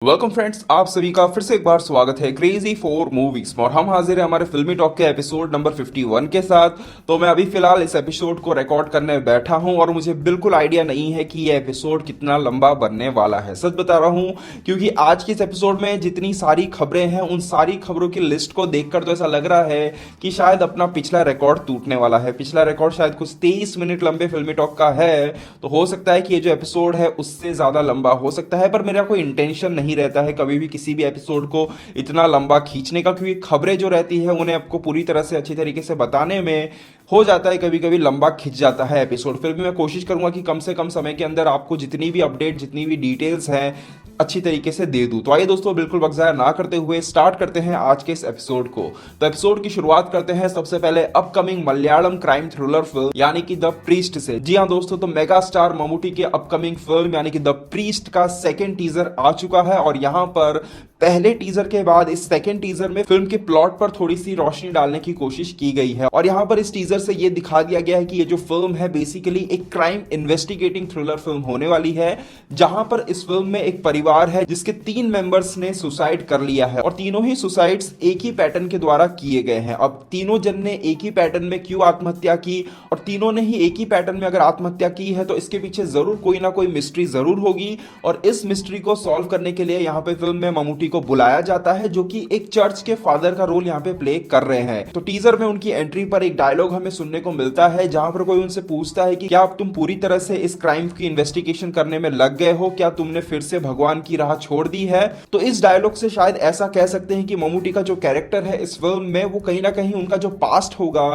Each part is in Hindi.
वेलकम फ्रेंड्स, आप सभी का फिर से एक बार स्वागत है क्रेजी फॉर मूवीज और हम हाजिर हैं हमारे फिल्मी टॉक के एपिसोड नंबर 51 के साथ। तो मैं अभी फिलहाल इस एपिसोड को रिकॉर्ड करने बैठा हूं और मुझे बिल्कुल आइडिया नहीं है कि ये एपिसोड कितना लंबा बनने वाला है। सच बता रहा हूं, क्योंकि आज के इस एपिसोड में जितनी सारी खबरें हैं उन सारी खबरों की लिस्ट को देखकर तो ऐसा लग रहा है कि शायद अपना पिछला रिकॉर्ड टूटने वाला है। पिछला रिकॉर्ड शायद कुछ 23 मिनट लंबे फिल्मी टॉक का है, तो हो सकता है कि ये जो एपिसोड है उससे ज्यादा लंबा हो सकता है। पर मेरा कोई इंटेंशन नहीं रहता है कभी भी किसी भी एपिसोड को इतना लंबा खींचने का, क्योंकि खबरें जो रहती है उन्हें आपको पूरी तरह से अच्छी तरीके से बताने में हो जाता है कभी कभी लंबा खिंच जाता है एपिसोड। फिर भी मैं कोशिश करूंगा कि कम से कम समय के अंदर आपको जितनी भी अपडेट, जितनी भी डिटेल्स हैं अच्छी तरीके से दे दूं। तो आइए दोस्तों, बिल्कुल वक्त ज़ाया ना करते हुए स्टार्ट करते हैं आज के इस एपिसोड को। तो एपिसोड की शुरुआत करते हैं सबसे पहले upcoming Malayalam crime thriller film यानी कि द प्रीस्ट से। जी हाँ दोस्तों, तो मेगा स्टार ममूटी की अपकमिंग फिल्म यानी कि द प्रीस्ट का सेकेंड टीजर आ चुका है और यहाँ पर पहले टीजर के बाद इस सेकेंड टीजर में फिल्म के प्लॉट पर थोड़ी सी रोशनी डालने की कोशिश की गई है। और यहाँ पर इस टीजर से ये दिखा दिया गया है कि ये जो फिल्म है बेसिकली एक क्राइम इन्वेस्टिगेटिंग थ्रिलर फिल्म होने वाली है, जहां पर इस फिल्म में एक परिवार है जिसके 3 मेंबर्स ने सुसाइड कर लिया है और तीनों ही सुसाइड्स एक ही पैटर्न के द्वारा किए गए हैं। अब तीनों जन ने एक ही पैटर्न में क्यों आत्महत्या की और तीनों ने ही एक ही पैटर्न में अगर आत्महत्या की है तो इसके पीछे जरूर कोई ना कोई मिस्ट्री जरूर होगी। और इस मिस्ट्री को सॉल्व करने के लिए यहाँ पे फिल्म में ममूटी को बुलाया जाता है, जो कि एक चर्च के फादर का रोल यहाँ पे प्ले कर रहे हैं। तो टीजर में उनकी एंट्री पर एक डायलॉग हमें सुनने को मिलता है जहां पर कोई उनसे पूछता है कि क्या अब तुम पूरी तरह से इस क्राइम की इन्वेस्टिगेशन करने में लग गए हो, क्या तुमने फिर से भगवान की राह छोड़ दी है। तो इस डायलॉग से शायद ऐसा कह सकते हैं कि ममूटी का जो कैरेक्टर है इस फिल्म में वो कहीं ना कहीं उनका जो पास्ट होगा,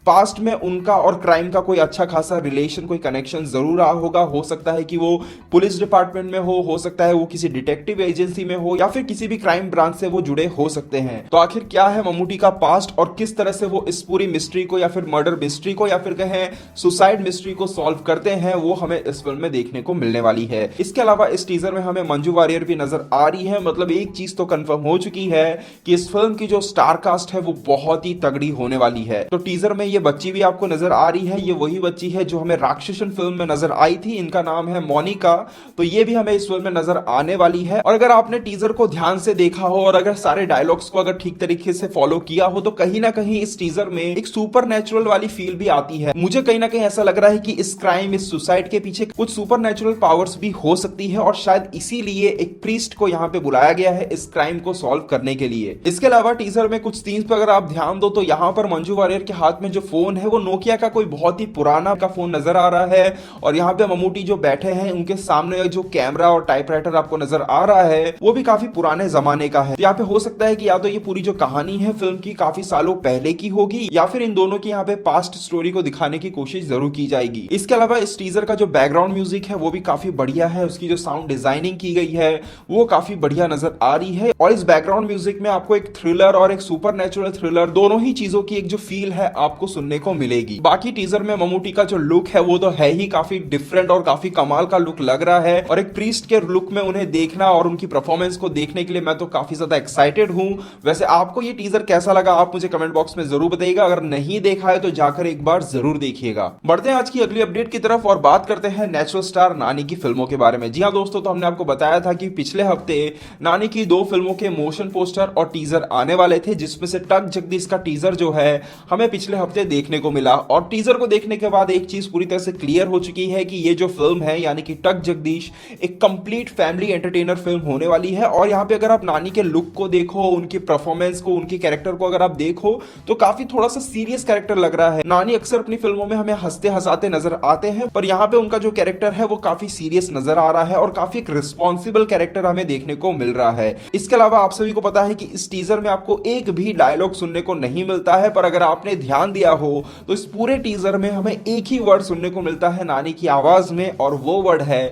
पास्ट में उनका और क्राइम का कोई अच्छा खासा रिलेशन, कोई कनेक्शन जरूर रहा होगा। हो सकता है कि वो पुलिस डिपार्टमेंट में हो सकता है वो किसी डिटेक्टिव एजेंसी में हो या फिर किसी भी क्राइम ब्रांच से वो जुड़े हो सकते हैं। तो आखिर क्या है ममूटी का पास्ट और किस तरह से वो इस पूरी मिस्ट्री को या फिर मर्डर मिस्ट्री को या फिर कहें सुसाइड मिस्ट्री को सॉल्व करते हैं, वो हमें इस फिल्म में देखने को मिलने वाली है। इसके अलावा इस टीजर में हमें मंजू वारियर भी नजर आ रही है। मतलब एक चीज तो कंफर्म हो चुकी है कि इस फिल्म की जो स्टार कास्ट है वो बहुत ही तगड़ी होने वाली है। तो टीजर में ये बच्ची भी आपको नजर आ रही है, ये वही बच्ची है जो हमें राक्षसन फिल्म में नजर आई थी। इनका नाम है मोनिका। तो ये भी हमें इस फिल्म में नजर आने वाली है। और अगर आपने टीजर को ध्यान से देखा हो और अगर सारे डायलॉग्स को अगर ठीक तरीके से फॉलो किया हो तो कहीं ना कहीं इस टीजर में एक सुपर नेचुरल वाली फील भी आती है। मुझे कहीं ना कहीं ऐसा लग रहा है कि इस क्राइम, इस सुसाइड के पीछे कुछ सुपर नेचुरल पावर्स भी हो सकती है और शायद इसीलिए एक प्रीस्ट को यहाँ पे बुलाया गया है इस क्राइम को सॉल्व करने के लिए। इसके अलावा टीजर में कुछ सीन्स पर अगर आप ध्यान दो तो यहाँ पर मंजू वारियर के हाथ में जो फोन है वो नोकिया का कोई बहुत ही पुराना का फोन नजर आ रहा है। और यहाँ पे ममूटी जो बैठे हैं उनके सामने जो कैमरा और टाइपराइटर आपको नजर आ रहा है वो भी काफी पुराने जमाने का है। तो यहाँ पे हो सकता है कि या तो ये पूरी जो कहानी है फिल्म की काफी सालों पहले की होगी या फिर इन दोनों की यहाँ पे पास्ट स्टोरी को दिखाने की कोशिश जरूर की जाएगी। इसके अलावा इस टीजर का जो बैकग्राउंड म्यूजिक है वो भी काफी बढ़िया है, उसकी जो साउंड डिजाइनिंग की गई है वो काफी बढ़िया नजर आ रही है। और इस बैकग्राउंड म्यूजिक में आपको एक थ्रिलर और एक सुपर नेचुरल थ्रिलर दोनों ही चीजों की एक जो फील है आपको सुनने को मिलेगी। बाकी टीजर में ममूटी का जो लुक है वो तो है ही काफी डिफरेंट और काफी कमाल का लुक लग रहा है। और एक प्रीस्ट के लुक में उन्हें देखना और उनकी परफॉर्मेंस को देखने के लिए मैं तो काफी ज्यादा एक्साइटेड हूं। वैसे आपको ये टीजर कैसा लगा आप मुझे कमेंट बॉक्स में जरूर बताइएगा। अगर नहीं देखा है तो जाकर एक बार जरूर देखिएगा। बढ़ते हैं आज की अगली अपडेट की तरफ और बात करते हैं नेचुरल स्टार नानी की फिल्मों के बारे में। जी हाँ दोस्तों, तो हमने आपको बताया था कि पिछले हफ्ते नानी की 2 फिल्मों के मोशन पोस्टर और टीजर आने वाले थे, जिसमें से टक जगदीश का टीजर जो है हमें पिछले हफ्ते देखने को मिला। और टीजर को देखने के बाद एक चीज पूरी तरह से क्लियर हो चुकी है कि ये जो फिल्म है यानी कि टक जगदीश एक कंप्लीट फैमिली एंटरटेनर फिल्म होने वाली है। और यहाँ पे अगर आप नानी के लुक को देखो, उनकी परफॉर्मेंस को, उनके कैरेक्टर को अगर आप देखो तो काफी थोड़ा सा सीरियस कैरेक्टर लग रहा है। नानी अक्सर अपनी फिल्मों में हमें हंसते हंसाते नजर आते हैं, पर यहाँ पे उनका जो कैरेक्टर है वो काफी सीरियस नजर आ रहा है और काफी एक रिस्पॉन्सिबल कैरेक्टर हमें देखने को मिल रहा है। इसके अलावा आप सभी को पता है कि इस टीजर में आपको एक भी डायलॉग सुनने को नहीं मिलता है, पर अगर आपने ध्यान दिया हो तो इस पूरे टीजर में हमें एक ही वर्ड सुनने को मिलता है नानी की आवाज में और वो वर्ड है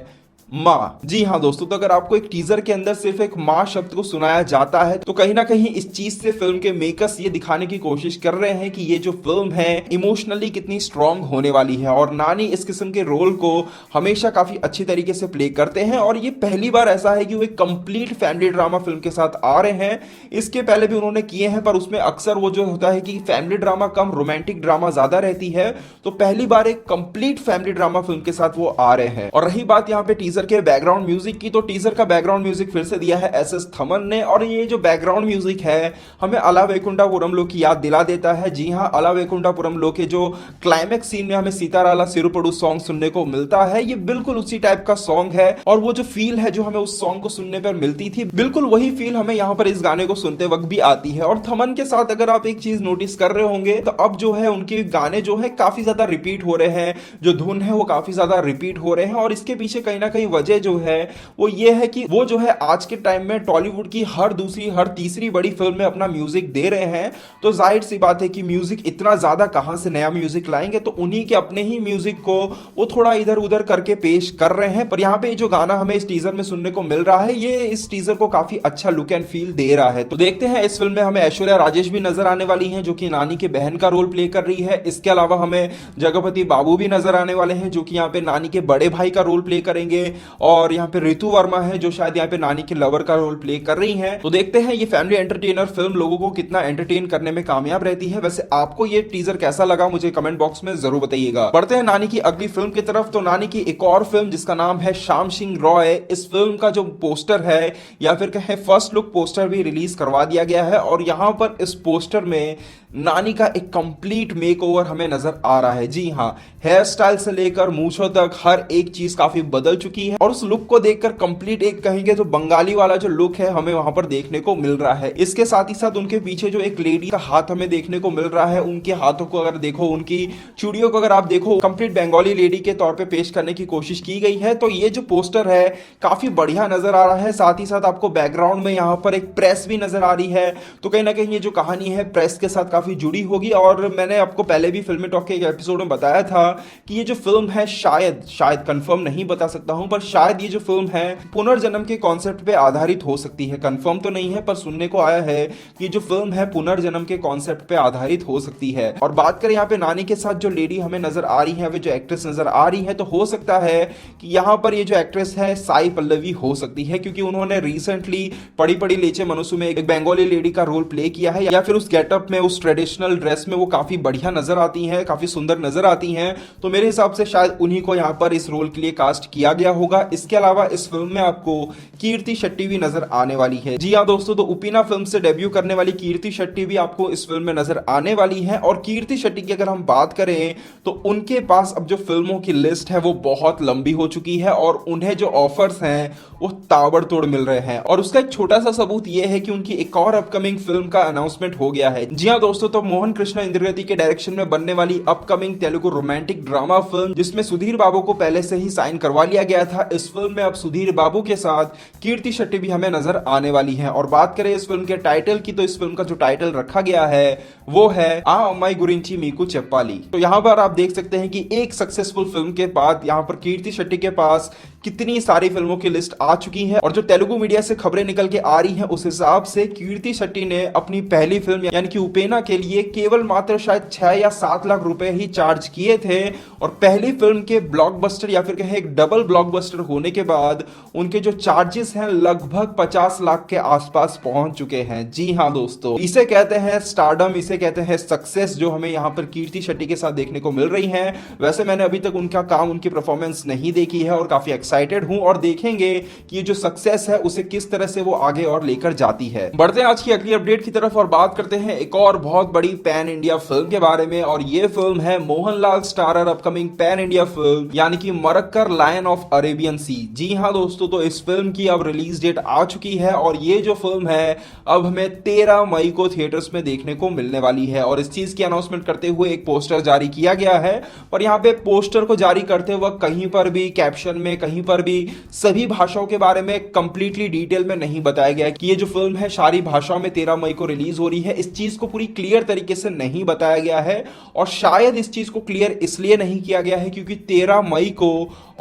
माँ। जी हाँ दोस्तों, तो अगर आपको एक टीजर के अंदर सिर्फ एक माँ शब्द को सुनाया जाता है तो कहीं ना कहीं इस चीज से फिल्म के मेकर्स ये दिखाने की कोशिश कर रहे हैं कि ये जो फिल्म है इमोशनली कितनी स्ट्रांग होने वाली है। और नानी इस किस्म के रोल को हमेशा काफी अच्छी तरीके से प्ले करते हैं और ये पहली बार ऐसा है कि वो एक कंप्लीट फैमिली ड्रामा फिल्म के साथ आ रहे हैं। इसके पहले भी उन्होंने किए हैं पर उसमें अक्सर वो जो होता है कि फैमिली ड्रामा कम रोमांटिक ड्रामा ज्यादा रहती है, तो पहली बार एक कंप्लीट फैमिली ड्रामा फिल्म के साथ वो आ रहे हैं। और रही बात यहाँ पे टीजर टीजर के बैकग्राउंड म्यूजिक की, तो टीजर का बैकग्राउंड म्यूजिक फिर से दिया है एस थमन ने, और ये जो बैकग्राउंड म्यूजिक है हमें अला वैकुंठपुरम लोग की याद दिला देता है। जी हाँ, अला वैकुंठपुरम लोग के जो क्लाइमैक्स सीन में हमें सीताराला सिरुपड़ू सॉन्ग सुनने को मिलता है, ये बिल्कुल उसी टाइप का सॉन्ग है, और वो जो फील है जो हमें उस सॉन्ग को सुनने पर मिलती थी, बिल्कुल वही फील हमें यहाँ पर इस गाने को सुनते वक्त भी आती है। और थमन के साथ अगर आप एक चीज नोटिस कर रहे होंगे तो अब जो है उनके गाने जो है काफी ज्यादा रिपीट हो रहे हैं, जो धुन है वो काफी ज्यादा रिपीट हो रहे हैं, और इसके पीछे कहीं ना कहीं वजह जो है वो ये है कि वो जो है आज के टाइम में टॉलीवुड की हर दूसरी हर तीसरी बड़ी फिल्म में अपना म्यूजिक दे रहे हैं, तो जाहिर सी बात है कि म्यूजिक इतना ज्यादा कहां से नया म्यूजिक लाएंगे, तो उन्हीं के अपने ही म्यूजिक को वो थोड़ा इधर उधर करके पेश कर रहे हैं। पर यहाँ पे जो गाना हमें इस टीजर में सुनने को मिल रहा है, ये इस टीजर को काफी अच्छा लुक एंड फील दे रहा है। तो देखते हैं, इस फिल्म में हमें ऐश्वर्या राजेश भी नजर आने वाली हैं जो कि नानी के बहन का रोल प्ले कर रही है। इसके अलावा हमें जगपति बाबू भी नजर आने वाले हैं जो कि यहाँ पे नानी के बड़े भाई का रोल प्ले करेंगे, और यहाँ पे ऋतु वर्मा है जो शायद यहाँ पे नानी के लवर का रोल प्ले कर रही हैं। तो देखते हैं ये फैमिली एंटरटेनर फिल्म लोगों को कितना एंटरटेन करने में कामयाब रहती है। वैसे आपको ये टीजर कैसा लगा मुझे कमेंट बॉक्स में जरूर बताइएगा। बढ़ते हैं नानी की अगली फिल्म की तरफ। तो नानी की एक और फिल्म जिसका नाम है श्याम सिंह रॉय, इस फिल्म का जो पोस्टर है या फिर कहें फर्स्ट लुक पोस्टर भी रिलीज करवा दिया गया है, और यहां पर इस पोस्टर में नानी का एक कंप्लीट मेकओवर हमें नजर आ रहा है। जी हाँ, हेयर स्टाइल से लेकर मूंछों तक हर एक चीज काफी बदल चुकी है, और उस लुक को देखकर कंप्लीट एक कहेंगे जो बंगाली वाला जो लुक है हमें वहां पर देखने को मिल रहा है। इसके साथ ही साथ उनके पीछे जो एक लेडी का हाथ हमें देखने को मिल रहा है, उनके हाथों को अगर देखो, उनकी चूड़ियों को अगर आप देखो, कंप्लीट बंगाली लेडी के तौर पे पेश करने की कोशिश की गई है। तो ये जो पोस्टर है काफी बढ़िया नजर आ रहा है। साथ ही साथ आपको बैकग्राउंड में यहाँ पर एक प्रेस भी नजर आ रही है, तो कहीं ना कहीं ये जो कहानी है प्रेस के साथ काफी जुड़ी होगी। और मैंने आपको पहले भी फिल्मी टॉक के एक एपिसोड में बताया था कि ये जो फिल्म है शायद कंफर्म नहीं बता सकता हूं, पर शायद ये जो फिल्म है पुनर्जन्म के कॉन्सेप्ट पे आधारित हो सकती है। कंफर्म तो नहीं है, पर सुनने को आया है कि जो फिल्म है पुनर्जन्म के कॉन्सेप्ट पे आधारित हो सकती है। और बात करें यहाँ पे नानी के साथ जो लेडी हमें नजर आ रही है, वो जो एक्ट्रेस नजर आ रही है, तो हो सकता है कि यहाँ पर ये जो एक्ट्रेस है साई पल्लवी हो सकती है, क्योंकि उन्होंने रिसेंटली पड़ी पड़ी लेचे मनुष्य में एक बंगाली लेडी का रोल प्ले किया है, या फिर उस गेटअप में उस ट्रेडिशनल ड्रेस में वो काफी बढ़िया नजर आती हैं, काफी सुंदर नजर आती हैं। तो मेरे हिसाब से शायद उन्हीं को यहाँ पर इस रोल के लिए कास्ट किया गया होगा। इसके अलावा इस फिल्म में आपको कीर्ति शेट्टी भी नजर आने वाली है। जी हाँ दोस्तों, तो उपिना फिल्म से डेब्यू करने वाली कीर्ति शेट्टी भी आपको इस फिल्म में नजर आने वाली है। और कीर्ति शेट्टी की अगर हम बात करें तो उनके पास अब जो फिल्मों की लिस्ट है वो बहुत लंबी हो चुकी है, और उन्हें जो ऑफर्स हैं वो ताबड़तोड़ मिल रहे हैं। और उसका एक छोटा सा सबूत ये है कि उनकी एक और अपकमिंग फिल्म का अनाउंसमेंट हो गया है। जी हाँ दोस्तों, तो मोहन कृष्ण इंद्रगति के डायरेक्शन में बनने वाली upcoming Telugu romantic drama film जिसमें सुधीर बाबू को पहले से ही साइन करवा लिया गया था, इस फिल्म में अब सुधीर बाबू के साथ कीर्ति शेट्टी भी हमें नजर आने वाली है। और बात करें इस फिल्म के टाइटल की, तो इस फिल्म का जो टाइटल रखा गया है वो है आ अम्माई गुरिंची मीकू चेप्पाली। तो यहाँ पर आप देख सकते हैं कि एक सक्सेसफुल फिल्म के बाद यहाँ पर कीर्ति शेट्टी के पास कितनी सारी फिल्मों की लिस्ट आ चुकी है। और जो तेलुगु मीडिया से खबरें निकल के आ रही हैं उस हिसाब से कीर्ति शेट्टी ने अपनी पहली फिल्म यानी कि उपेना के लिए केवल मात्र शायद 6 या 7 लाख रुपए ही चार्ज किए थे, और पहली फिल्म के ब्लॉकबस्टर या फिर कहें एक डबल ब्लॉकबस्टर होने के बाद उनके जो चार्जेस हैं लगभग 50 लाख के आसपास पहुंच चुके हैं। जी हाँ दोस्तों, इसे कहते हैं स्टारडम, इसे कहते हैं सक्सेस, जो हमें यहाँ पर कीर्ति शेट्टी के साथ देखने को मिल रही है। वैसे मैंने अभी तक उनका काम, उनकी परफॉर्मेंस नहीं देखी है और काफी एक्साइटेड हूं, और देखेंगे कि ये जो सक्सेस है उसे किस तरह से वो आगे और लेकर जाती है। बढ़ते हैं आज की अगली अपडेट की तरफ और बात करते हैं एक और बहुत बड़ी पैन इंडिया फिल्म के बारे में, और ये फिल्म है Mohanlal starrer upcoming pan India film यानी कि मरक्कर लायन ऑफ अरेबियन सी। जी हाँ दोस्तों, तो इस फिल्म की अब रिलीज डेट आ चुकी है, और ये जो फिल्म है अब हमें 13 मई को थिएटर्स में देखने को मिलने वाली है। और इस चीज की अनाउंसमेंट करते हुए एक पोस्टर जारी किया गया है, पर यहाँ पे पोस्टर को जारी करते वक्त कहीं पर भी कैप्शन में, कहीं पर भी सभी भाषाओं के बारे में कंप्लीटली डिटेल में नहीं बताया गया कि ये जो फिल्म है सारी भाषाओं में 13 मई को रिलीज हो रही है। इस चीज को पूरी क्लियर तरीके से नहीं बताया गया है, और शायद इस चीज को क्लियर इसलिए नहीं किया गया है क्योंकि 13 मई को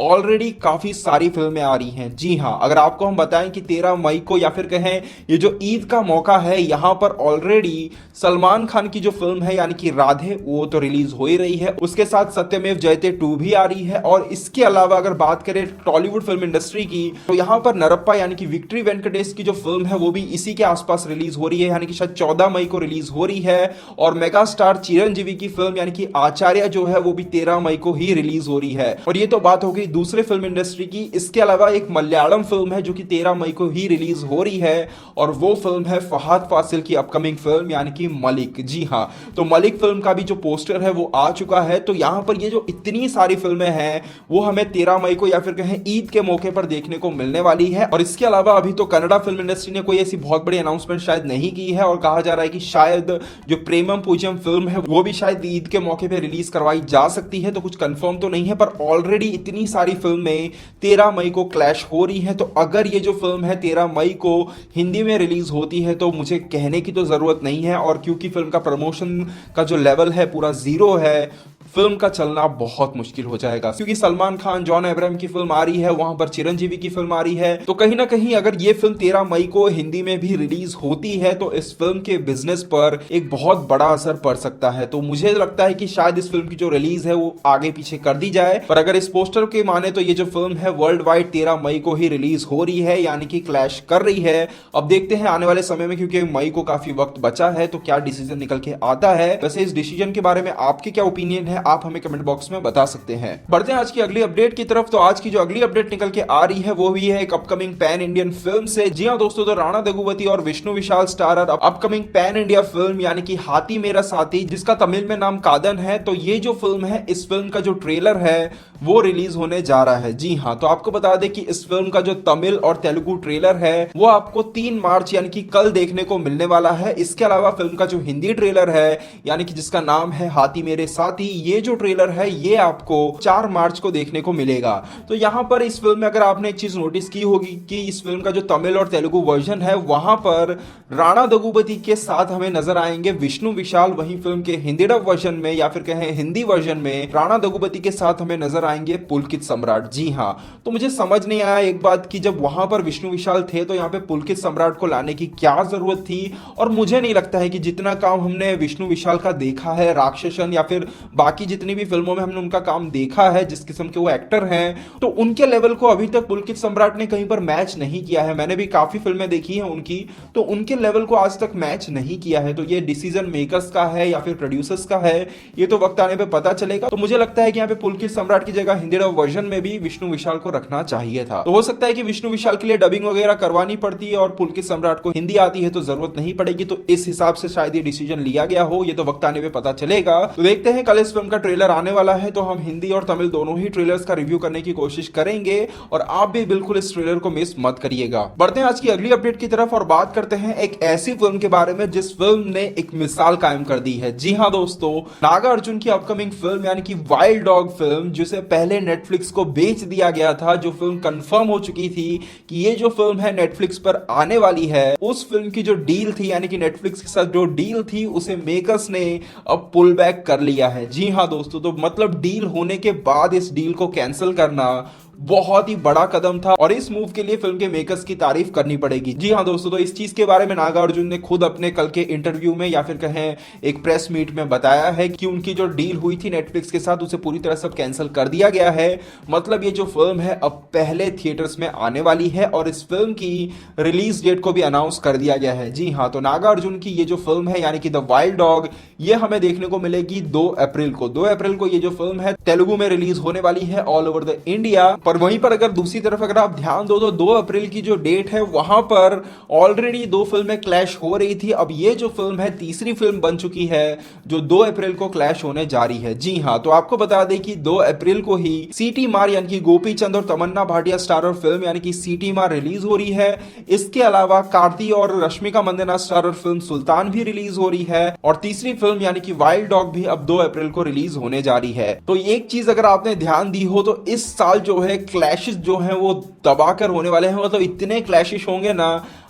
ऑलरेडी काफी सारी फिल्में आ रही हैं। जी हाँ, अगर आपको हम बताएं कि 13 मई को या फिर कहें ये जो ईद का मौका है, यहां पर ऑलरेडी सलमान खान की जो फिल्म है यानी कि राधे वो तो रिलीज हो ही रही है, उसके साथ सत्यमेव जयते 2 भी आ रही है। और इसके अलावा अगर बात करें टॉलीवुड फिल्म इंडस्ट्री की। तो यहाँ पर नरप्पा यानी कि विक्ट्री वेंकटेश की जो फिल्म है वो भी इसी के आसपास रिलीज हो रही है, यानी कि शायद 14 मई को रिलीज हो रही है। और मेगा स्टार चिरंजीवी की फिल्म यानी कि आचार्य जो है वो भी 13 मई को ही रिलीज हो रही है। और ये तो बात हो गई दूसरे फिल्म इंडस्ट्री की। इसके अलावा एक मलयालम फिल्म है जो कि 13 मई को ही रिलीज हो रही है, और वो फिल्म है फहद फासिल की अपकमिंग फिल्म यानी कि मलिक। जी हाँ, तो मलिक फिल्म का भी जो पोस्टर है वो आ चुका है। तो यहाँ पर ये जो इतनी सारी फिल्में हैं वो हमें 13 मई को या फिर कहें ईद के मौके पर देखने को मिलने वाली है। और इसके अलावा अभी तो कन्नड़ा फिल्म इंडस्ट्री ने कोई ऐसी बहुत बड़ी अनाउंसमेंट शायद नहीं की है, और कहा जा रहा है कि शायद जो प्रेमम पूज्यम फिल्म है वो भी शायद ईद के मौके पर रिलीज करवाई जा सकती है। तो कुछ कंफर्म तो नहीं है, पर ऑलरेडी इतनी सारी फिल्में 13 मई को क्लैश हो रही है। तो अगर ये जो फिल्म है 13 मई को हिंदी में रिलीज होती है तो मुझे कहने की तो जरूरत नहीं है, और क्योंकि फिल्म का प्रमोशन का जो लेवल है पूरा जीरो है, फिल्म का चलना बहुत मुश्किल हो जाएगा। क्योंकि सलमान खान, जॉन अब्राहम की फिल्म आ रही है, वहां पर चिरंजीवी की फिल्म आ रही है। तो कहीं ना कहीं अगर ये फिल्म 13 मई को हिंदी में भी रिलीज होती है तो इस फिल्म के बिजनेस पर एक बहुत बड़ा असर पड़ सकता है। तो मुझे लगता है कि शायद इस फिल्म की जो रिलीज है वो आगे पीछे कर दी जाए। पर अगर इस पोस्टर के माने तो ये जो फिल्म है वर्ल्ड वाइड 13 मई को ही रिलीज हो रही है, यानी कि क्लैश कर रही है। अब देखते हैं आने वाले समय में, क्योंकि मई को काफी वक्त बचा है, तो क्या डिसीजन निकल के आता है। वैसे इस डिसीजन के बारे में आपके क्या ओपिनियन है, आप हमें कमेंट बॉक्स में बता सकते हैं। बढ़ते हैं आज की अगली अपडेट की तरफ। तो आज की जो अगली अपडेट निकल के आ रही है वो भी है एक अपकमिंग पैन इंडियन फिल्म से। जी हां दोस्तों, तो राणा दग्गुबाती और Vishnu Vishal starrer upcoming pan India film यानी कि हाथी मेरा साथी, जिसका तमिल में नाम कादन है। तो ये जो फिल्म है, इस फिल्म का जो ट्रेलर है वो रिलीज होने जा रहा है। जी हां, तो आपको बता दें कि इस फिल्म का जो तमिल और तेलुगु ट्रेलर है वो आपको 3 मार्च यानी कि कल देखने को मिलने वाला है। इसके अलावा फिल्म का जो हिंदी ट्रेलर है यानी कि जिसका नाम है हाथी मेरे साथी, ये जो ट्रेलर है ये आपको 4 मार्च को देखने को मिलेगा। तो यहां पर इस फिल्म में अगर आपने एक चीज नोटिस की होगी कि इस फिल्म का जो तमिल और तेलुगु वर्जन है वहां पर राणा दग्गुबाती के साथ हमें नजर आएंगे विष्णु विशाल। वहीं फिल्म के हिंदी डब वर्जन में या फिर कहें हिंदी वर्जन में राणा दग्गुबाती के साथ हमें नजर आएंगे पुलकित सम्राट। जी हां, तो मुझे समझ नहीं आया एक बात कि जब वहां पर विष्णु विशाल थे तो यहाँ पे पुलकित सम्राट को लाने की क्या जरूरत थी। और मुझे नहीं लगता है कि जितना काम हमने विष्णु विशाल का देखा है राक्षसन या फिर बाकी जितनी भी फिल्मों में हमने उनका काम देखा है, जिस किस्म के वो एक्टर हैं, तो उनके लेवल को अभी तक पुलकित सम्राट ने कहीं पर मैच नहीं किया है। मैंने भी काफी फिल्में देखी हैं उनकी, तो उनके लेवल को आज तक मैच नहीं किया है। तो ये डिसीजन मेकर्स का है या फिर प्रोड्यूसर्स का है, ये तो वक्त आने पे पता चलेगा। तो मुझे लगता है कि यहाँ पे पुलकित सम्राट की जगह हिंदी डब वर्जन में भी विष्णु विशाल को रखना चाहिए था। तो हो सकता है कि विष्णु विशाल के लिए डबिंग वगैरह करवानी पड़ती है और पुलकित सम्राट को हिंदी आती है तो जरूरत नहीं पड़ेगी। तो इस हिसाब से शायद ये डिसीजन लिया गया हो, ये तो वक्त आने पे पता चलेगा। तो देखते हैं, कल इस फिल्म का ट्रेलर आने वाला है, तो हम हिंदी और तमिल दोनों ही ट्रेलर्स का रिव्यू करने की कोशिश करेंगे और आप भी बिल्कुल इस ट्रेलर को मिस मत करिएगा। बढ़ते हैं आज की अगली अपडेट की तरफ और बात करते हैं एक ऐसी फिल्म के बारे में जिस फिल्म ने एक मिसाल कायम कर दी है। जी हां दोस्तों, नागा अर्जुन की अपकमिंग फिल्म यानी कि वाइल्ड डॉग फिल्म, जिसे पहले नेटफ्लिक्स को बेच दिया गया था, जो फिल्म कंफर्म हो चुकी थी कि ये जो फिल्म है नेटफ्लिक्स पर आने वाली है, उस फिल्म की जो डील थी यानी कि नेटफ्लिक्स के साथ जो डील थी उसे मेकर्स ने अब पुल बैक कर लिया है। जी हां दोस्तों, तो मतलब डील होने के बाद इस डील को कैंसिल करना बहुत ही बड़ा कदम था और इस मूव के लिए फिल्म के मेकर्स की तारीफ करनी पड़ेगी। जी हां दोस्तों, तो इस चीज के बारे में नागा अर्जुन ने खुद अपने कल के इंटरव्यू में या फिर कहें एक प्रेस मीट में बताया है कि उनकी जो डील हुई थी नेटफ्लिक्स के साथ उसे पूरी तरह से कैंसिल कर दिया गया है। मतलब ये जो फिल्म है अब पहले थिएटर्स में आने वाली है और इस फिल्म की रिलीज डेट को भी अनाउंस कर दिया गया है। जी हाँ, तो नागा अर्जुन की ये जो फिल्म है यानी कि द वाइल्ड डॉग, ये हमें देखने को मिलेगी 2 अप्रैल को। 2 अप्रैल को ये जो फिल्म है तेलुगु में रिलीज होने वाली है ऑल ओवर द इंडिया। पर वहीं पर अगर दूसरी तरफ अगर आप ध्यान दो तो 2 अप्रैल की जो डेट है वहां पर ऑलरेडी 2 फिल्में क्लैश हो रही थी। अब ये जो फिल्म है तीसरी फिल्म बन चुकी है जो 2 अप्रैल को क्लैश होने जा रही है। जी हां, तो आपको बता दें कि 2 अप्रैल को ही सीटी मार यानी कि गोपी चंद और तमन्ना भाटिया स्टारर फिल्म यानी कि सीटी मार रिलीज हो रही है। इसके अलावा कार्ती और रश्मिका मंदाना स्टारर फिल्म सुल्तान भी रिलीज हो रही है और तीसरी फिल्म यानी कि वाइल्ड डॉग भी अब 2 अप्रैल को रिलीज होने जा रही है। तो एक चीज अगर आपने ध्यान दी हो तो इस साल जो है क्लैशेस जो है वो दबाकर होने वाले हैं। मतलब इतने क्लैशेस होंगे ना,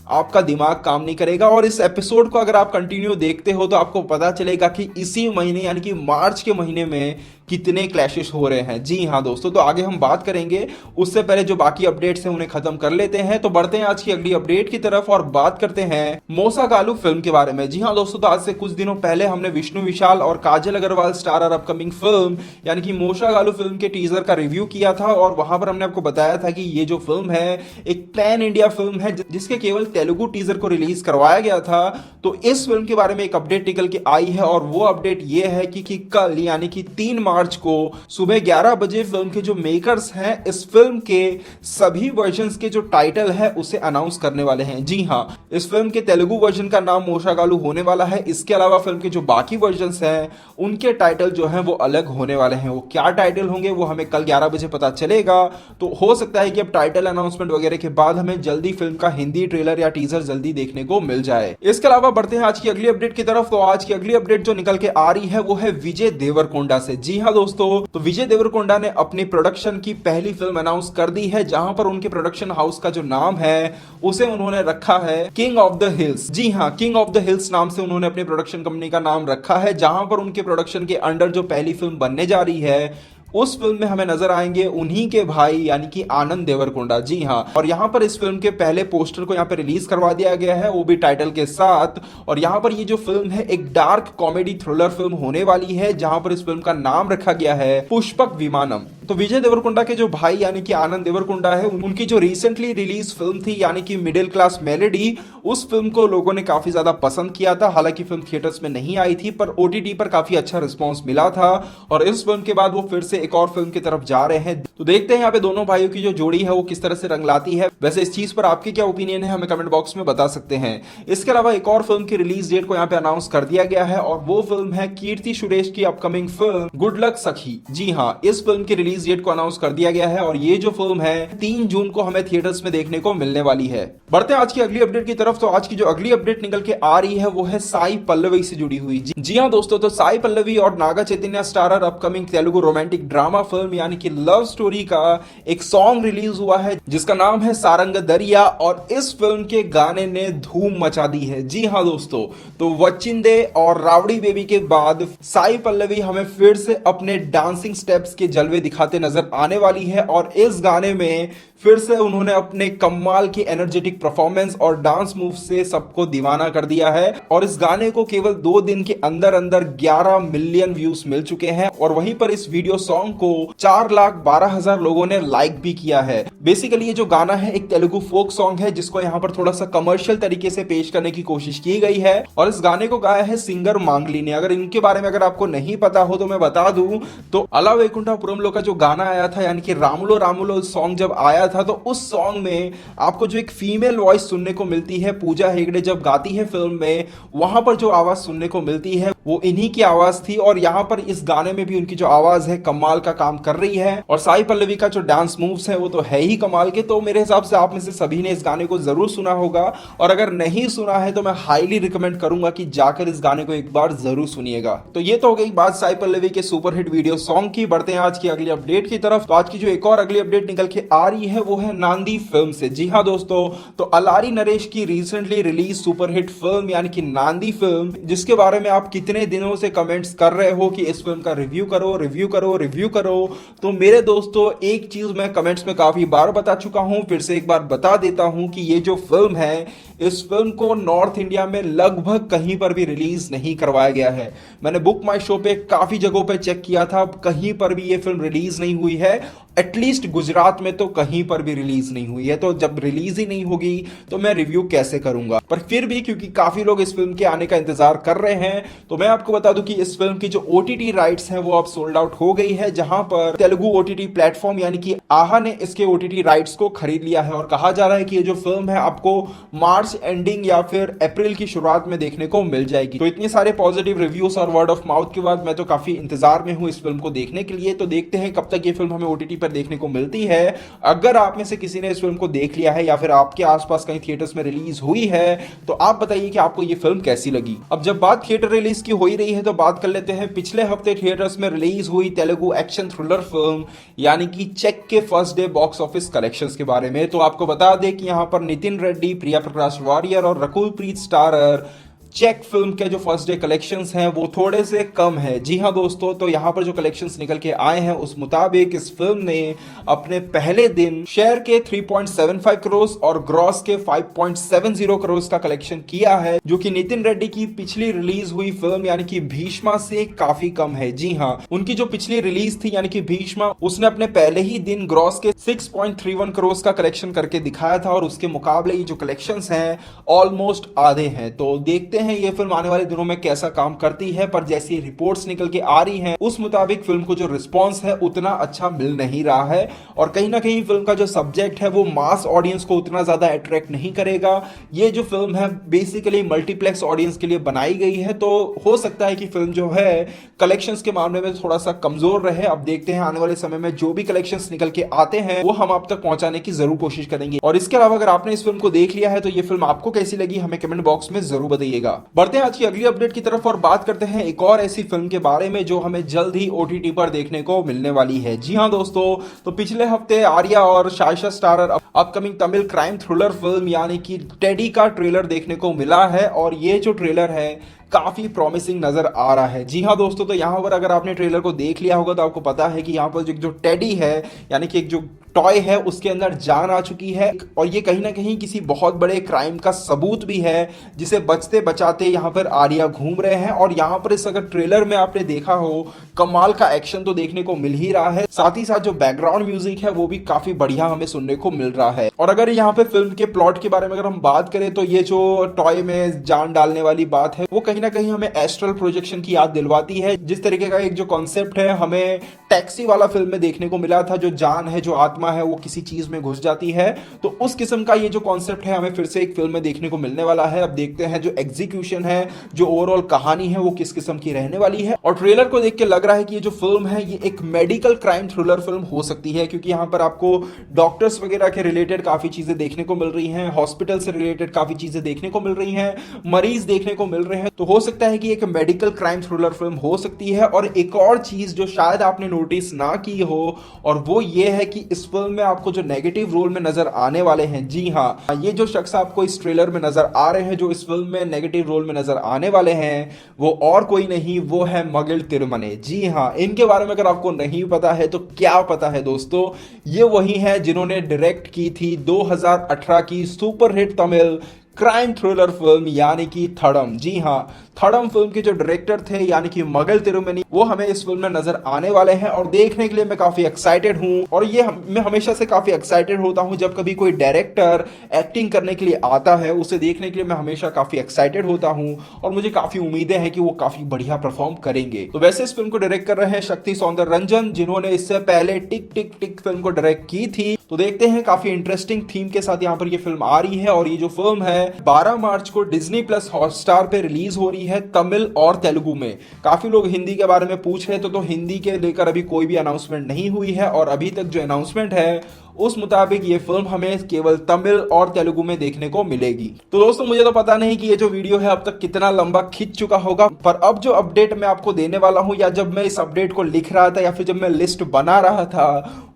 आपका दिमाग काम नहीं करेगा। और इस एपिसोड को अगर आप कंटिन्यू देखते हो तो आपको पता चलेगा कि इसी महीने यानी कि मार्च के महीने में कितने क्लैशेस हो रहे हैं। जी हाँ दोस्तों, तो आगे हम बात करेंगे, उससे पहले जो बाकी अपडेट्स हैं उन्हें खत्म कर लेते हैं। तो बढ़ते हैं आज की अगली अपडेट की तरफ और बात करते हैं मोसा गालू फिल्म के बारे में। जी हाँ दोस्तों, तो आज से कुछ दिनों पहले हमने विष्णु विशाल और काजल अग्रवाल स्टारर अपकमिंग फिल्म यानी कि मोसा गालू फिल्म के टीजर का रिव्यू किया था और वहां पर हमने आपको बताया था कि ये जो फिल्म है एक पैन इंडिया फिल्म है जिसके केवल तेलुगु टीजर को रिलीज करवाया गया था। तो इस फिल्म के बारे में एक अपडेट निकल के आई है और वो अपडेट ये है कि कल यानी कि 3 मार्च को सुबह 11 बजे फिल्म के जो मेकर्स हैं इस फिल्म के सभी वर्जन्स के जो टाइटल है उसे अनाउंस करने वाले हैं। जी हाँ, इस फिल्म के तेलुगु वर्जन का नाम मोशागालू होने वाला है। इसके अलावा फिल्म के जो बाकी वर्जन्स हैं उनके टाइटल जो हैं वो अलग होने वाले हैं। वो क्या टाइटल होंगे वो हमें कल 11 बजे पता चलेगा। तो हो सकता है कि अब टाइटल अनाउंसमेंट वगैरह के बाद हमें जल्दी फिल्म का हिंदी ट्रेलर या टीजर जल्दी देखने को मिल जाए। इसके अलावा बढ़ते हैं आज की अगली अपडेट की तरफ। तो आज की अगली अपडेट जो निकल के आ रही है वो है विजय देवरकोंडा से। जी हाँ दोस्तों, तो विजय देवरकोंडा ने अपनी प्रोडक्शन की पहली फिल्म अनाउंस कर दी है जहां पर उनके प्रोडक्शन हाउस का जो नाम है उसे उन्होंने रखा है किंग ऑफ द हिल्स। जी हाँ, किंग ऑफ द हिल्स नाम से उन्होंने अपनी प्रोडक्शन कंपनी का नाम रखा है जहां पर उनके प्रोडक्शन के अंडर जो पहली फिल्म बनने जा रही है उस फिल्म में हमें नजर आएंगे उन्हीं के भाई यानी कि आनंद देवरकोंडा। जी हाँ, और यहाँ पर इस फिल्म के पहले पोस्टर को यहाँ पे रिलीज करवा दिया गया है, वो भी टाइटल के साथ। और यहाँ पर ये जो फिल्म है एक डार्क कॉमेडी थ्रिलर फिल्म होने वाली है जहां पर इस फिल्म का नाम रखा गया है पुष्पक विमानम। तो विजय देवरकोंडा के जो भाई यानी कि आनंद देवरकोंडा है उनकी जो रिसेंटली रिलीज फिल्म थी यानी कि मिडिल क्लास मेलेडी, उस फिल्म को लोगों ने काफी ज्यादा पसंद किया था। हालांकि फिल्म थिएटर्स में नहीं आई थी पर ओटीटी पर काफी अच्छा रिस्पॉन्स मिला था और इस फिल्म के बाद वो फिर से एक और फिल्म की तरफ जा रहे हैं। तो देखते हैं यहाँ पे दोनों भाइयों की जो जोड़ी है वो किस तरह से रंग लाती है। वैसे इस चीज पर आपकी क्या ओपिनियन है हमें कमेंट बॉक्स में बता सकते हैं। इसके अलावा एक और फिल्म की रिलीज डेट को यहाँ पे अनाउंस कर दिया गया है और वो फिल्म है कीर्ति सुरेश की अपकमिंग फिल्म गुड लक सखी। जी हाँ, इस फिल्म की रिलीज डेट को अनाउंस कर दिया गया है और ये जो फिल्म है 3 जून को हमें थिएटर्स में देखने को मिलने वाली है। बढ़ते हैं आज की अगली अपडेट की तरफ। तो आज की जो अगली अपडेट निकल के आ रही है वो है साई पल्लवी से जुड़ी हुई। जी हाँ दोस्तों, तो साई पल्लवी और Naga Chaitanya starrer upcoming Telugu romantic drama film यानी कि लव स्टोरी का एक सॉन्ग रिलीज हुआ है जिसका नाम है सारंग दरिया और इस फिल्म के गाने ने धूम मचा दी है। जी हाँ दोस्तों, तो वचिंदे और रावड़ी बेबी के बाद साई पल्लवी हमें फिर से अपने डांसिंग स्टेप्स के जलवे दिखाते नजर आने वाली है और इस गाने में फिर से उन्होंने अपने कमाल की एनर्जेटिक परफॉर्मेंस और डांस मूव से सबको दीवाना कर दिया है और इस गाने को केवल 2 दिन के अंदर अंदर 11 मिलियन व्यूज मिल चुके हैं और वहीं पर इस वीडियो सॉन्ग को 4,12,000 लोगों ने लाइक भी किया है। बेसिकली ये जो गाना है एक तेलुगु फोक सॉन्ग है जिसको यहाँ पर थोड़ा सा कमर्शियल तरीके से पेश करने की कोशिश की गई है और इस गाने को गाया है सिंगर मांगली ने। अगर इनके बारे में अगर आपको नहीं पता हो तो मैं बता दूं तो अला वैकुंठपुरमलो का जो गाना आया था यानी कि रामुलो रामुलो सॉन्ग जब आया था तो उस सॉन्ग में आपको जो एक फीमेल वॉइस सुनने को मिलती है पूजा हेगड़े जब गाती है फिल्म में, वहां पर जो आवाज सुनने को मिलती है वो इन्हीं की आवाज थी और यहाँ पर इस गाने में भी उनकी जो आवाज है कमाल का काम कर रही है और साई पल्लवी का जो डांस मूव्स है वो तो है ही कमाल के। तो मेरे हिसाब से आप में से सभी ने इस गाने को जरूर सुना होगा और अगर नहीं सुना है तो मैं हाईली रिकमेंड करूंगा कि जाकर इस गाने को एक बार जरूर सुनिएगा। तो ये तो हो गई बात साई पल्लवी के सुपरहिट वीडियो सॉन्ग की। बढ़ते हैं आज की अगली अपडेट की तरफ। तो आज की जो एक और अगली अपडेट निकल के आ रही है वो है नांदी फिल्म से। जी हाँ दोस्तों, तो अलारी नरेश की रिसेंटली रिलीज सुपरहिट फिल्म यानी कि नांदी फिल्म जिसके बारे में आप कितने दिनों से कमेंट्स कर रहे हो कि इस फिल्म का रिव्यू करो रिव्यू करो रिव्यू करो, तो मेरे दोस्तों एक चीज मैं कमेंट्स में काफी बार बता चुका हूं, फिर से एक बार बता देता हूं कि ये जो फिल्म है इस फिल्म को नॉर्थ इंडिया में लगभग कहीं पर भी रिलीज नहीं करवाया गया है। मैंने बुक माई शो पे काफी जगहों पे चेक किया था, कहीं पर भी ये फिल्म रिलीज नहीं हुई है। एटलीस्ट गुजरात में तो कहीं पर भी रिलीज नहीं हुई है। तो जब रिलीज ही नहीं होगी तो मैं रिव्यू कैसे करूंगा। पर फिर भी क्योंकि काफी लोग इस फिल्म के आने का इंतजार कर रहे हैं तो मैं आपको बता दूं कि इस फिल्म की जो ओटीटी राइट्स हैं वो अब सोल्ड आउट हो गई है, जहां पर तेलुगु ओटीटी प्लेटफॉर्म यानी कि आहा ने इसके ओटीटी राइट्स को खरीद लिया है और कहा जा रहा है कि ये जो फिल्म है आपको मार्च एंडिंग या फिर अप्रैल की शुरुआत में देखने को मिल जाएगी। तो इतने सारे पॉजिटिव रिव्यूज और वर्ड ऑफ माउथ के बाद मैं तो काफी इंतजार में हूं इस फिल्म को देखने के लिए। तो देखते हैं कब तक ये फिल्म हमें ओटीटी पर देखने को मिलती है। अगर आप में से किसी ने इस फिल्म को देख लिया है या फिर आपके आसपास कहीं थिएटर्स में रिलीज हुई है तो आप बताइए कि आपको ये फिल्म कैसी लगी। अब जब बात थिएटर रिलीज की हो ही रही है तो बात कर लेते हैं पिछले हफ्ते थिएटर्स में रिलीज हुई तेलुगु एक्शन थ्रिलर फिल्म यानी कि चेक के first day box office collections के बारे में। तो आपको बता दें कि यहां पर नितिन रेड्डी, प्रिया प्रकाश वारियर और Rakul Preet starrer check film के जो फर्स्ट डे कलेक्शंस हैं वो थोड़े से कम है। जी हाँ दोस्तों, तो यहाँ पर जो कलेक्शंस निकल के आए हैं उस मुताबिक इस फिल्म ने अपने पहले दिन शेयर के 3.75 करोड़ और ग्रॉस के 5.70 करोड़ का कलेक्शन किया है, जो कि नितिन रेड्डी की पिछली रिलीज हुई फिल्म यानी कि भीष्मा से काफी कम है। जी हाँ, उनकी जो पिछली रिलीज थी यानी कि भीष्मा, उसने अपने पहले ही दिन ग्रॉस के 6.31 करोड़ का कलेक्शन करके दिखाया था और उसके मुकाबले ये जो कलेक्शंस हैं ऑलमोस्ट आधे हैं। तो देखते हैं ये फिल्म आने वाले दिनों में कैसा काम करती है, पर जैसी रिपोर्ट्स निकल के आ रही हैं उस मुताबिक फिल्म को जो रिस्पॉन्स है उतना अच्छा मिल नहीं रहा है और कहीं ना कहीं फिल्म का जो सब्जेक्ट है वो मास ऑडियंस को उतना ज्यादा अट्रैक्ट नहीं करेगा। ये जो फिल्म है बेसिकली मल्टीप्लेक्स ऑडियंस के लिए बनाई गई है, तो हो सकता है कि फिल्म जो है कलेक्शंस के मामले में थोड़ा सा कमजोर रहे। अब देखते हैं आने वाले समय में जो भी कलेक्शंस निकल के आते हैं वो हम आप तक पहुंचाने की जरूर कोशिश करेंगे। और इसके अलावा अगर आपने इस फिल्म को देख लिया है तो ये फिल्म आपको कैसी लगी हमें कमेंट बॉक्स में जरूर बताइएगा। बढ़ते हैं आज की अगली अपडेट की तरफ और बात करते हैं एक और ऐसी फिल्म के बारे में जो हमें जल्द ही ओटीटी पर देखने को मिलने वाली है। जी हाँ दोस्तों, तो पिछले हफ्ते आर्या और Sayyeshaa starrer upcoming Tamil crime thriller film यानी कि टेडी का ट्रेलर देखने को मिला है और ये जो ट्रेलर है काफी प्रॉमिसिंग नजर आ रहा है। जी हाँ दोस्तों, तो यहाँ पर अगर आपने ट्रेलर को देख लिया होगा तो आपको पता है कि यहाँ पर जो टेडी है यानी कि एक जो टॉय है उसके अंदर जान आ चुकी है और ये कहीं ना कहीं किसी बहुत बड़े क्राइम का सबूत भी है जिसे बचते बचाते यहाँ पर आर्या घूम रहे हैं। और यहाँ पर इस अगर ट्रेलर में आपने देखा हो कमाल का एक्शन तो देखने को मिल ही रहा है, साथ ही साथ जो बैकग्राउंड म्यूजिक है वो भी काफी बढ़िया हमें सुनने को मिल रहा है। और अगर यहाँ पे फिल्म के प्लॉट के बारे में अगर हम बात करें तो ये जो टॉय में जान डालने वाली बात है वो कहीं ना कहीं हमें एस्ट्रल प्रोजेक्शन की याद दिलवाती है। जिस तरीके का एक जो कॉन्सेप्ट है हमें टैक्सी वाला फिल्म में देखने को मिला था, जो जान है जो आत्मा है वो किसी चीज में घुस जाती है, तो उस किस्म का ये जो कॉन्सेप्ट है हमें फिर से एक फिल्म में देखने को मिलने वाला है। अब देखते हैं जो एग्जीक्यूशन है, जो ओवरऑल कहानी है वो किस किस्म की रहने वाली है। और ट्रेलर को देख के लग रहा है कि ये जो फिल्म है ये एक मेडिकल क्राइम थ्रिलर फिल्म हो सकती है, क्योंकि यहाँ पर आपको डॉक्टर्स वगैरह के रिलेटेड काफी चीजें देखने को मिल रही हैं, हॉस्पिटल से रिलेटेड काफी चीजें देखने को मिल रही हैं, मरीज देखने को मिल रहे हैं। तो हो सकता है कि एक मेडिकल क्राइम थ्रिलर फिल्म हो सकती है। और एक और चीज जो शायद आपने नोटिस ना की हो और वो ये है कि इस फिल्म में आपको जो नेगेटिव रोल में नजर आने वाले हैं, जी हाँ, ये जो शख्स आपको इस ट्रेलर में नजर आ रहे हैं जो इस फिल्म में नेगेटिव रोल में नजर आने वाले हैं वो और कोई नहीं, वो है मगिल तिरुमने। जी हाँ, इनके बारे में अगर आपको नहीं पता है तो क्या पता है दोस्तों, ये वही है जिन्होंने डायरेक्ट की थी 2018 की superhit Tamil crime thriller film यानी कि थड़म। जी हाँ, थड़म फिल्म के जो डायरेक्टर थे यानी कि मगिल तिरुमनी, वो हमें इस फिल्म में नजर आने वाले हैं और देखने के लिए मैं काफी एक्साइटेड हूं। और ये मैं हमेशा से काफी एक्साइटेड होता हूं जब कभी कोई डायरेक्टर एक्टिंग करने के लिए आता है, उसे देखने के लिए मैं हमेशा काफी एक्साइटेड होता हूं और मुझे काफी उम्मीदें हैं कि वो काफी बढ़िया परफॉर्म करेंगे। तो वैसे इस फिल्म को डायरेक्ट कर रहे हैं शक्ति सौंदररंजन, जिन्होंने इससे पहले टिक टिक टिक फिल्म को डायरेक्ट की थी। तो देखते हैं, काफी इंटरेस्टिंग थीम के साथ यहाँ पर ये फिल्म आ रही है और ये जो फिल्म है 12 मार्च को डिज्नी प्लस हॉटस्टार पे रिलीज हो रही है तमिल और तेलुगु में। काफी लोग हिंदी के बारे में पूछ रहे थे, तो हिंदी के लेकर अभी कोई भी अनाउंसमेंट नहीं हुई है और अभी तक जो अनाउंसमेंट है उस मुताबिक ये फिल्म हमें केवल तमिल और तेलुगु में देखने को मिलेगी। तो दोस्तों, मुझे तो पता नहीं कि ये जो वीडियो है अब तक कितना लंबा खिंच चुका होगा, पर अब जो अपडेट मैं आपको देने वाला हूं या जब मैं इस अपडेट को लिख रहा था या फिर जब मैं लिस्ट बना रहा था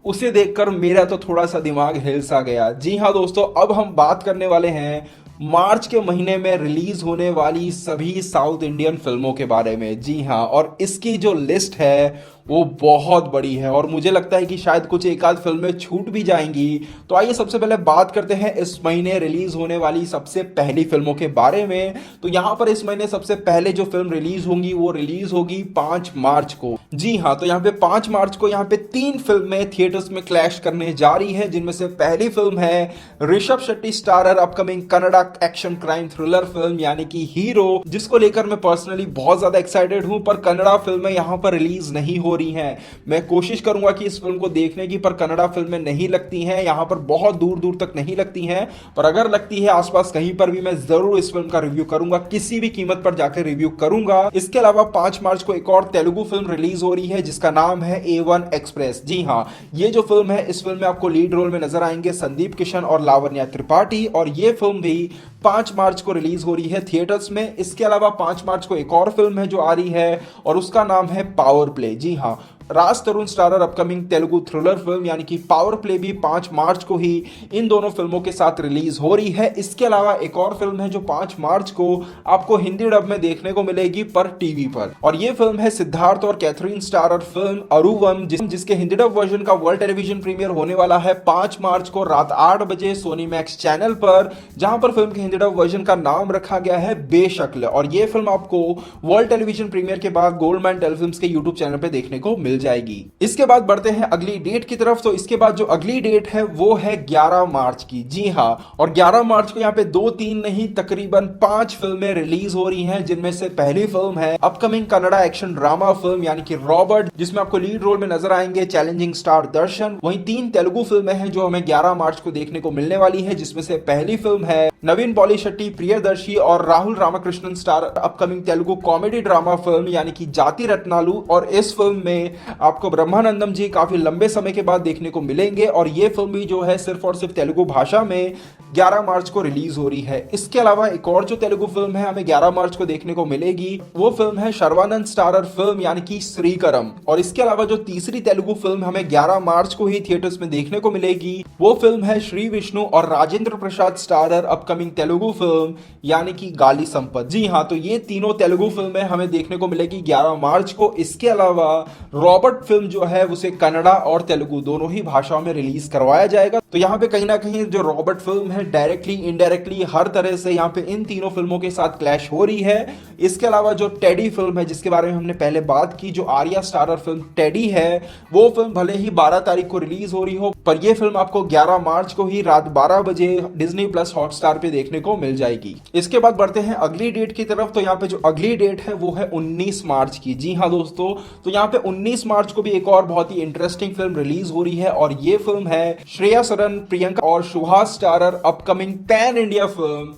उसे देखकर मेरा तो थोड़ा सा दिमाग हिल सा गया। जी हाँ दोस्तों, अब हम बात करने वाले हैं मार्च के महीने में रिलीज होने वाली सभी साउथ इंडियन फिल्मों के बारे में। जी हाँ, और इसकी जो लिस्ट है वो बहुत बड़ी है और मुझे लगता है कि शायद कुछ एक आध फिल्में छूट भी जाएंगी। तो आइए सबसे पहले बात करते हैं इस महीने रिलीज होने वाली सबसे पहली फिल्मों के बारे में। तो यहाँ पर इस महीने सबसे पहले जो फिल्म रिलीज होंगी वो रिलीज होगी 5 मार्च को। जी हाँ, तो यहाँ पे 5 मार्च को यहाँ पे 3 फिल्में थिएटर्स में क्लैश करने जा रही है, जिनमें से पहली फिल्म है Rishabh Shetty starrer upcoming Kannada action crime thriller film यानी कि हीरो, जिसको लेकर मैं पर्सनली बहुत ज्यादा एक्साइटेड हूं। पर कन्नड़ा फिल्में यहाँ पर रिलीज नहीं हो रही हैं। मैं कोशिश करूंगा कि इस फिल्म को देखने की, पर कन्नड़ा फिल्में नहीं लगती हैं यहाँ पर, बहुत दूर दूर तक नहीं लगती हैं। पर अगर लगती है आसपास कहीं पर भी मैं जरूर इस फिल्म का रिव्यू करूंगा, किसी भी कीमत पर जाकर रिव्यू करूंगा। इसके अलावा 5 मार्च को एक और तेलुगु फिल्म रिलीज हो रही है जिसका नाम है A1 एक्सप्रेस। जी हाँ, ये जो फिल्म है इस फिल्म में आपको लीड रोल में नजर आएंगे संदीप किशन और लावण्या त्रिपाठी और ये फिल्म भी 5 मार्च को रिलीज हो रही है थिएटर्स में। इसके अलावा 5 मार्च को एक और फिल्म है जो आ रही है और उसका नाम है पावर प्ले। जी हाँ, Raj Tarun starrer upcoming Telugu thriller film यानी कि पावर प्ले भी 5 मार्च को ही इन दोनों फिल्मों के साथ रिलीज हो रही है। इसके अलावा एक और फिल्म है जो 5 मार्च को आपको हिंदी डब में देखने को मिलेगी पर टीवी पर, और ये फिल्म है सिद्धार्थ और कैथरीन स्टारर फिल्म अरुवम, जिसके हिंदी डब वर्जन का वर्ल्ड टेलीविजन प्रीमियर होने वाला है 5 मार्च को रात 8 बजे सोनी मैक्स चैनल पर, जहां पर फिल्म के हिंदी डब वर्जन का नाम रखा गया है बेशक्ल। और ये फिल्म आपको वर्ल्ड टेलीविजन प्रीमियर के बाद गोल्डमैन टेलीफिल्म्स के यूट्यूब चैनल पे देखने को मिल जाएगी। इसके बाद बढ़ते हैं अगली डेट की तरफ। तो इसके बाद जो अगली डेट है वो है 11 मार्च की। जी हां, और 11 मार्च को यहाँ पे 2-3 नहीं तकरीबन 5 फिल्में रिलीज हो रही हैं, जिनमें से पहली फिल्म है upcoming Kannada action drama film यानी कि रॉबर्ट, जिसमें आपको लीड रोल में नजर आएंगे चैलेंजिंग स्टार दर्शन। वहीं 3 तेलुगु फिल्में हैं जो हमें 11 मार्च को देखने को मिलने वाली है, जिसमें से पहली फिल्म है नवीन पॉलीशेट्टी, प्रियदर्शी और Rahul Ramakrishnan star upcoming Telugu comedy drama film यानी कि जाति रत्नालू। और इस फिल्म में आपको ब्रह्मानंदम जी काफी लंबे समय के बाद देखने को मिलेंगे, और ये फिल्म भी जो है सिर्फ और सिर्फ तेलुगु भाषा में 11 मार्च को रिलीज हो रही है। इसके अलावा एक और जो तेलुगु फिल्म है हमें 11 मार्च को देखने को मिलेगी, वो फिल्म है शर्वानंद स्टारर फिल्म यानी कि श्रीकरम। और इसके अलावा जो तीसरी तेलुगु फिल्म हमें 11 मार्च को ही थिएटर्स में देखने को मिलेगी, वो फिल्म है श्री विष्णु और Rajendra Prasad starrer upcoming Telugu film यानी कि गाली संपत। जी हाँ, तो ये तीनों तेलुगु फिल्में हमें देखने को मिलेगी 11 मार्च को। इसके अलावा रॉबर्ट फिल्म जो है उसे कन्नड़ा और तेलुगु दोनों ही भाषाओं में रिलीज करवाया जाएगा। तो यहाँ पे कहीं ना कहीं जो रॉबर्ट फिल्म है डायरेक्टली इनडायरेक्टली हर तरह से यहाँ पे इन तीनों फिल्मों के साथ क्लैश हो रही है। इसके अलावा जो टेडी फिल्म है जिसके बारे में हमने पहले बात की, जो आर्या स्टारर फिल्म टेडी है, वो फिल्म भले ही 12 तारीख को रिलीज हो रही हो, पर यह फिल्म आपको 11 मार्च को ही रात 12 बजे डिज्नी प्लस हॉटस्टार पे देखने को मिल जाएगी। इसके बाद बढ़ते हैं अगली डेट की तरफ। तो यहाँ पे जो अगली डेट है वो है 19 मार्च की। जी हाँ दोस्तों, तो यहाँ पे 19 मार्च को भी एक और बहुत ही इंटरेस्टिंग फिल्म रिलीज हो रही है, और ये फिल्म है श्रेया सरन, प्रियंका और Suhas starrer upcoming pan India film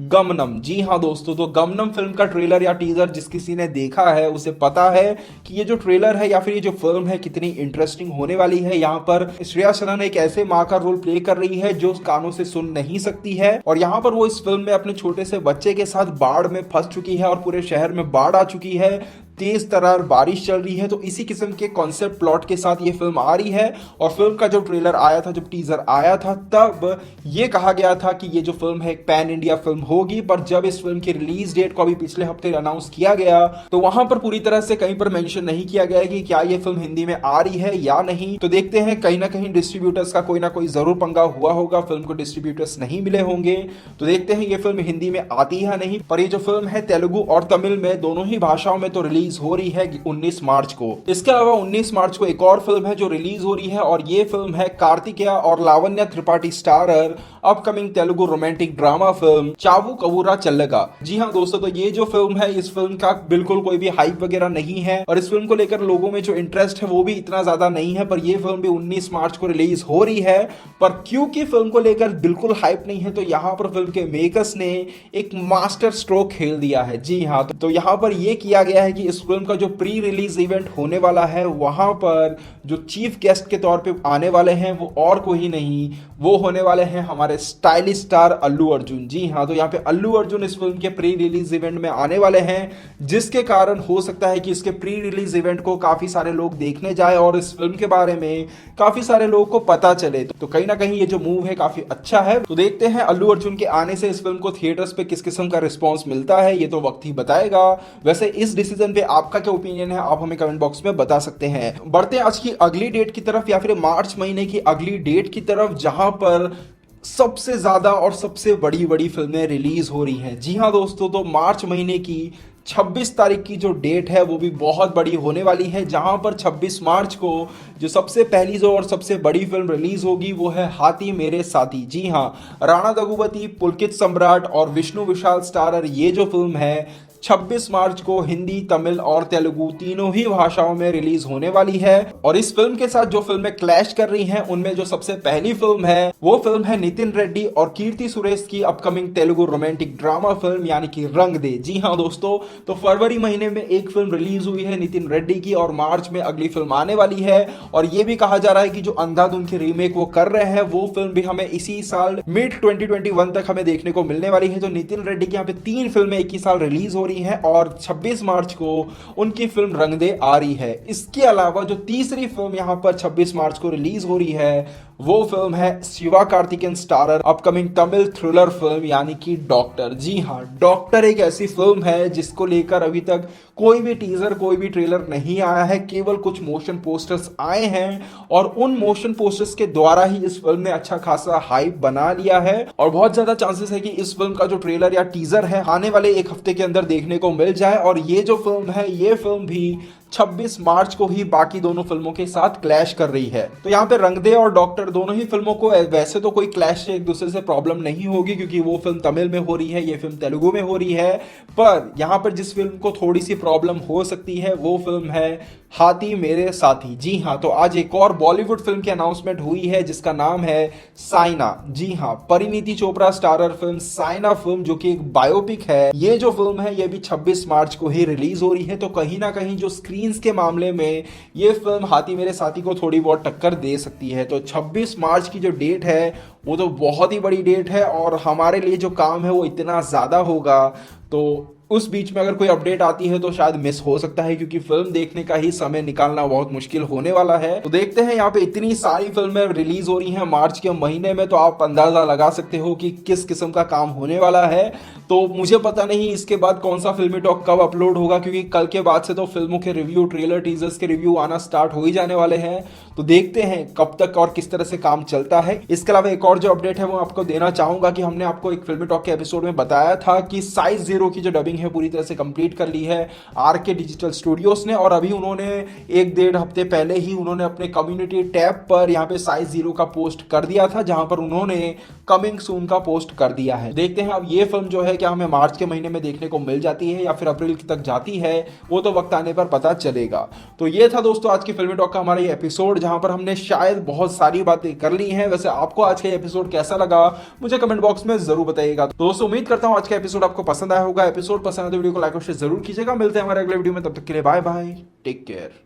Gamanam. जी हाँ दोस्तों, तो गमनम फिल्म का ट्रेलर या टीजर जिस किसी ने देखा है उसे पता है कि ये जो ट्रेलर है या फिर ये जो फिल्म है कितनी इंटरेस्टिंग होने वाली है। यहाँ पर श्रेया सरन एक ऐसे माँ का रोल प्ले कर रही है जो कानों से सुन नहीं सकती है, और यहाँ पर वो इस फिल्म में अपने छोटे से बच्चे के साथ बाढ़ में फंस चुकी है और पूरे शहर में बाढ़ आ चुकी है, तेज तरार बारिश चल रही है। तो इसी किस्म के कॉन्सेप्ट प्लॉट के साथ ये फिल्म आ रही है, और फिल्म का जो ट्रेलर आया था, जब टीजर आया था, तब ये कहा गया था कि ये जो फिल्म है एक पैन इंडिया फिल्म होगी। पर जब इस फिल्म की रिलीज डेट को अभी पिछले हफ्ते अनाउंस किया गया तो वहां पर पूरी तरह से कहीं पर मेंशन नहीं किया गया कि क्या ये फिल्म हिंदी में आ रही है या नहीं। तो देखते हैं, कहीं ना कहीं डिस्ट्रीब्यूटर्स का कोई ना कोई जरूर पंगा हुआ होगा, फिल्म को डिस्ट्रीब्यूटर्स नहीं मिले होंगे। तो देखते हैं ये फिल्म हिंदी में आती है नहीं। पर ये जो फिल्म है तेलुगु और तमिल में दोनों ही भाषाओं में तो रिलीज हो रही है 19 मार्च को। इसके अलावा 19 मार्च को एक और फिल्म है जो रिलीज हो रही है, और ये फिल्म है कार्तिकेया और Lavanya Tripathi starrer upcoming Telugu romantic drama film Chaavu Kaburu Challaga. जी हाँ दोस्तों, तो ये जो फिल्म है इस फिल्म का बिल्कुल कोई भी हाइप वगैरह नहीं है, और इस फिल्म को लेकर लोगों में जो इंटरेस्ट है वो भी इतना ज्यादा नहीं है। पर ये फिल्म भी 19 मार्च को रिलीज हो रही है, पर क्योंकि फिल्म को लेकर बिल्कुल हाइप नहीं है, तो यहाँ पर फिल्म के मेकर्स ने एक मास्टर स्ट्रोक खेल दिया है। जी हाँ, तो यहाँ पर यह किया गया है कि इस फिल्म का जो प्री रिलीज इवेंट होने वाला है वहां पर जो चीफ गेस्ट के तौर पे आने वाले हैं वो और कोई नहीं, वो होने वाले हैं हमारे स्टाइलिश स्टार अल्लू अर्जुन। जी हाँ, तो यहाँ पे अल्लू अर्जुन इस फिल्म के प्री रिलीज इवेंट में आने वाले हैं, जिसके कारण हो सकता है कि इसके प्री रिलीज इवेंट को काफी सारे लोग देखने जाए और इस फिल्म के बारे में काफी सारे लोगों को पता चले। तो कहीं ना कहीं ये जो मूव है काफी अच्छा है। तो देखते हैं अल्लू अर्जुन के आने से इस फिल्म को थिएटर्स पे किस किस्म का रिस्पॉन्स मिलता है, ये तो वक्त ही बताएगा। वैसे इस डिसीजन पे आपका क्या ओपिनियन है आप हमें कमेंट बॉक्स में बता सकते हैं। बढ़ते हैं आज की अगली डेट की तरफ, या फिर मार्च महीने की अगली डेट की तरफ, जहां पर सबसे ज्यादा और सबसे बड़ी बड़ी फिल्में रिलीज हो रही हैं। जी हाँ दोस्तों, तो मार्च महीने की 26 तारीख की जो डेट है वो भी बहुत बड़ी होने वाली है, जहां पर 26 मार्च को जो सबसे पहली जो और सबसे बड़ी फिल्म रिलीज होगी वो है हाथी मेरे साथी। जी हाँ, राणा दगुपति, पुलकित सम्राट और विष्णु विशाल स्टारर ये जो फिल्म है 26 मार्च को हिंदी, तमिल और तेलुगु तीनों ही भाषाओं में रिलीज होने वाली है। और इस फिल्म के साथ जो फिल्में क्लैश कर रही हैं उनमें जो सबसे पहली फिल्म है वो फिल्म है नितिन रेड्डी और कीर्ति सुरेश की upcoming Telugu romantic drama film यानी कि रंग दे। जी हाँ दोस्तों, तो फरवरी महीने में एक फिल्म रिलीज हुई है नितिन रेड्डी की, और मार्च में अगली फिल्म आने वाली है। और ये भी कहा जा रहा है कि जो अंधाधुन की रीमेक वो कर रहे हैं वो फिल्म भी हमें इसी साल मिड 2021 तक हमें देखने को मिलने वाली है। तो नितिन रेड्डी की यहाँ पे 3 फिल्में एक ही साल रिलीज हो रही है और 26 मार्च को उनकी फिल्म रंग दे आ रही है। इसके अलावा जो तीसरी फिल्म यहाँ पर 26 मार्च को रिलीज हो रही है वो फिल्म है Shiva Karthikeyan starrer upcoming Tamil thriller film यानी कि डॉक्टर। जी हाँ, डॉक्टर एक ऐसी फिल्म है जिसको लेकर अभी तक कोई भी टीजर कोई भी ट्रेलर नहीं आया है, केवल कुछ मोशन पोस्टर्स आए हैं और उन मोशन पोस्टर्स के द्वारा ही इस फिल्म ने अच्छा खासा हाइप बना लिया है और बहुत ज्यादा चांसेस है कि इस फिल्म का जो ट्रेलर या टीजर है आने वाले एक हफ्ते के अंदर देखने को मिल जाए। और ये जो फिल्म है ये फिल्म भी 26 मार्च को ही बाकी दोनों फिल्मों के साथ क्लैश कर रही है। तो यहाँ पे रंग दे और डॉक्टर दोनों ही फिल्मों को वैसे तो कोई क्लैश से एक दूसरे से प्रॉब्लम नहीं होगी क्योंकि वो फिल्म तमिल में हो रही है, ये फिल्म तेलुगु में हो रही है। पर यहाँ पर जिस फिल्म को थोड़ी सी प्रॉब्लम हो सकती है वो फिल्म है हाथी मेरे साथी। जी हाँ, तो आज एक और बॉलीवुड फिल्म की अनाउंसमेंट हुई है जिसका नाम है साइना। जी हाँ, Parineeti Chopra starrer film Saina film जो कि एक बायोपिक है। ये जो फिल्म है ये भी 26 मार्च को ही रिलीज हो रही है। तो कहीं ना कहीं जो स्क्रीन्स के मामले में ये फिल्म हाथी मेरे साथी को थोड़ी बहुत टक्कर दे सकती है। तो 26 मार्च की जो डेट है वो तो बहुत ही बड़ी डेट है और हमारे लिए जो काम है वो इतना ज़्यादा होगा। तो उस बीच में अगर कोई अपडेट आती है तो शायद मिस हो सकता है क्योंकि फिल्म देखने का ही समय निकालना बहुत मुश्किल होने वाला है। तो देखते हैं, यहाँ पे इतनी सारी फिल्में रिलीज हो रही हैं मार्च के महीने में, तो आप अंदाजा लगा सकते हो कि किस किस्म का काम होने वाला है। तो मुझे पता नहीं इसके बाद कौन सा फिल्मी टॉक कब अपलोड होगा क्योंकि कल के बाद से तो फिल्मों के रिव्यू, ट्रेलर, टीजर्स के रिव्यू आना स्टार्ट हो ही जाने वाले हैं। तो देखते हैं कब तक और किस तरह से काम चलता है। इसके अलावा एक और जो अपडेट है वो आपको देना चाहूंगा कि हमने आपको एक फिल्मी टॉक के एपिसोड में बताया था कि साइज 0 की जो डबिंग है पूरी तरह से कंप्लीट कर ली है आरके डिजिटल स्टूडियोज ने। और अभी उन्होंने 1-1.5 हफ्ते पहले ही उन्होंने अपने कम्युनिटी टैब पर यहाँ पे साइज 0 का पोस्ट कर दिया था जहां पर उन्होंने कमिंग सून का पोस्ट कर दिया है। देखते हैं अब ये फिल्म जो है क्या हमें मार्च के महीने में देखने को मिल जाती है या फिर अप्रैल तक जाती है, वो तो वक्त आने पर पता चलेगा। तो ये था दोस्तों आज की फिल्मी टॉक का हमारा ये एपिसोड जहां पर हमने शायद बहुत सारी बातें कर ली हैं। वैसे आपको आज का एपिसोड कैसा लगा मुझे कमेंट बॉक्स में जरूर बताइएगा। तो दोस्तों उम्मीद करता हूं आज का एपिसोड आपको पसंद आया होगा। एपिसोड पसंद है तो वीडियो को लाइक और शेयर जरूर कीजिएगा। मिलते हैं हमारे अगले वीडियो में, तब तक के लिए बाय बाय, टेक केयर।